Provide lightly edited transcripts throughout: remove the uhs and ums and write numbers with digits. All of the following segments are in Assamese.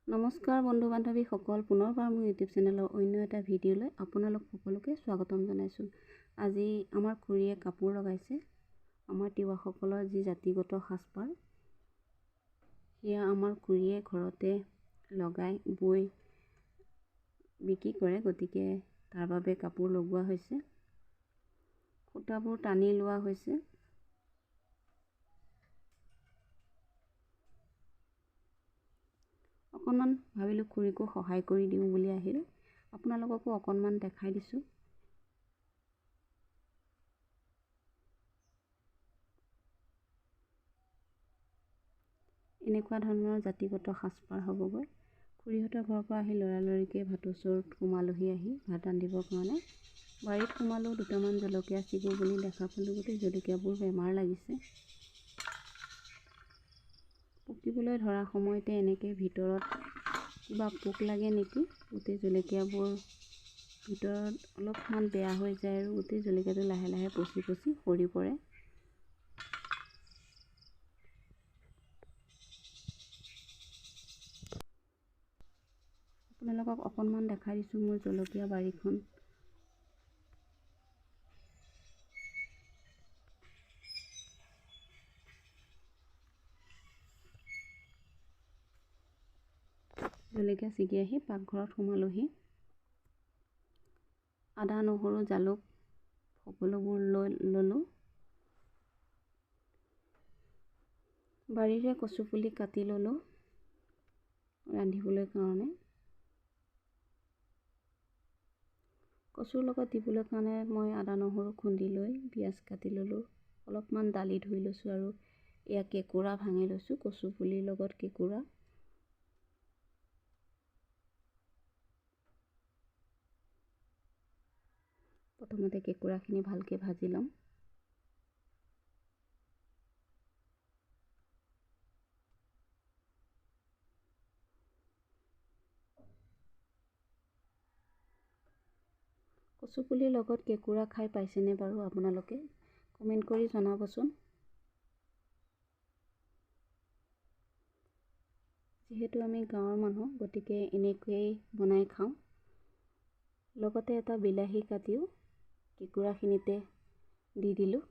নমস্কাৰ বন্ধু বান্ধৱীসকল, পুনৰবাৰ মোৰ ইউটিউব চেনেলৰ অন্য এটা ভিডিঅ'লৈ আপোনালোক সকলোকে স্বাগতম জনাইছোঁ। আজি আমাৰ খুৰীয়ে কাপোৰ লগাইছে। আমাৰ তিৱাসকলৰ যি জাতিগত সাজপাৰ, সেয়া আমাৰ খুৰীয়ে ঘৰতে লগাই বৈ বিক্ৰী কৰে। গতিকে তাৰ বাবে কাপোৰ লগোৱা হৈছে, সূতাবোৰ টানি লোৱা হৈছে। অকণমান ভাবিলোঁ খুৰীকো সহায় কৰি দিওঁ বুলি আহিলোঁ। আপোনালোককো অকণমান দেখাই দিছোঁ। এনেকুৱা ধৰণৰ জাতিগত সাজপাৰ হ'বগৈ। খুৰীহঁতৰ ঘৰৰ পৰা আহি লৰালৰিকৈ ভাতৰ চৰুত সোমালোহি। আহি ভাত ৰান্ধিবৰ কাৰণে বাৰীত সোমালোঁ। দুটামান জলকীয়া ছিগো বুলি দেখা পালোঁ, গোটেই জলকীয়াবোৰ বেমাৰ লাগিছে। পকিবলৈ ধৰা সময়তে এনেকৈ ভিতৰত কিবা পোক লাগে নেকি, গোটেই জলকীয়াবোৰ ভিতৰত অলপমান বেয়া হৈ যায় আৰু গোটেই জলকীয়াটো লাহে লাহে পচি পচি সৰি পৰে। আপোনালোকক অকণমান দেখাই দিছোঁ মোৰ জলকীয়া বাৰীখন। জলকীয়া ছিগি আহি পাকঘৰত সোমালোহি। আদা, নহৰু, জালুক সকলোবোৰ ল'লোঁ। বাৰীৰে কচু পুলি কাটি ল'লোঁ ৰান্ধিবলৈ কাৰণে। কচুৰ লগত দিবলৈ কাৰণে মই আদা, নহৰু খুন্দি লৈ পিঁয়াজ কাটি ল'লোঁ। অলপমান দালি ধুই লৈছোঁ আৰু এয়া কেঁকুৰা ভাঙি লৈছোঁ। কচু পুলিৰ লগত কেঁকুৰা। প্ৰথমতে কেঁকুৰাখিনি ভালকৈ ভাজি ল'ম। কচু পুলিৰ লগত কেঁকুৰা খাই পাইছেনে বাৰু আপোনালোকে? কমেণ্ট কৰি জনাবচোন। যিহেতু আমি গাঁৱৰ মানুহ, গতিকে এনেকৈয়ে বনাই খাওঁ। লগতে এটা বিলাহী কাটিও কেঁকুৰাখিনিতে দি দিলোঁ।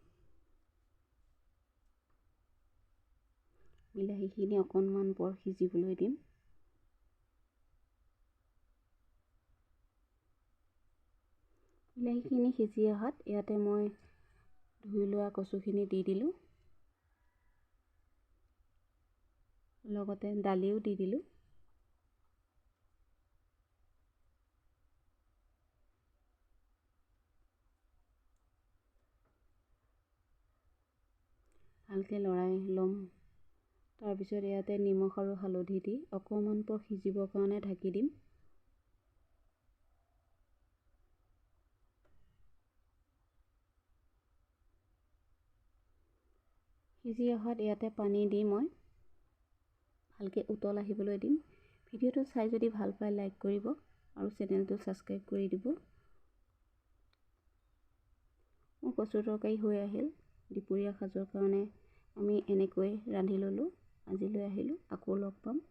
বিলাহীখিনি অকণমান বৰ সিজিবলৈ দিম। বিলাহীখিনি সিজি অহাত ইয়াতে মই ধুই লোৱা কচুখিনি দি দিলোঁ। লগতে দালিও দি দিলোঁ। ভালকৈ লৰাই ল'ম। তাৰপিছত ইয়াতে নিমখ আৰু হালধি দি অকণমান পৰ সিজিবৰ কাৰণে ঢাকি দিম। সিজি অহাত ইয়াতে পানী দি মই ভালকৈ উতল আহিবলৈ দিম। ভিডিঅ'টো চাই যদি ভাল পায় লাইক কৰিব আৰু চেনেলটো ছাবস্ক্ৰাইব কৰি দিব। মোৰ কচু তৰকাৰী হৈ আহিল। দুপৰীয়া সাজৰ কাৰণে আমি এনেকৈ ৰান্ধি ল'লোঁ। আজিলৈ আহিলোঁ, আকৌ লগ পাম।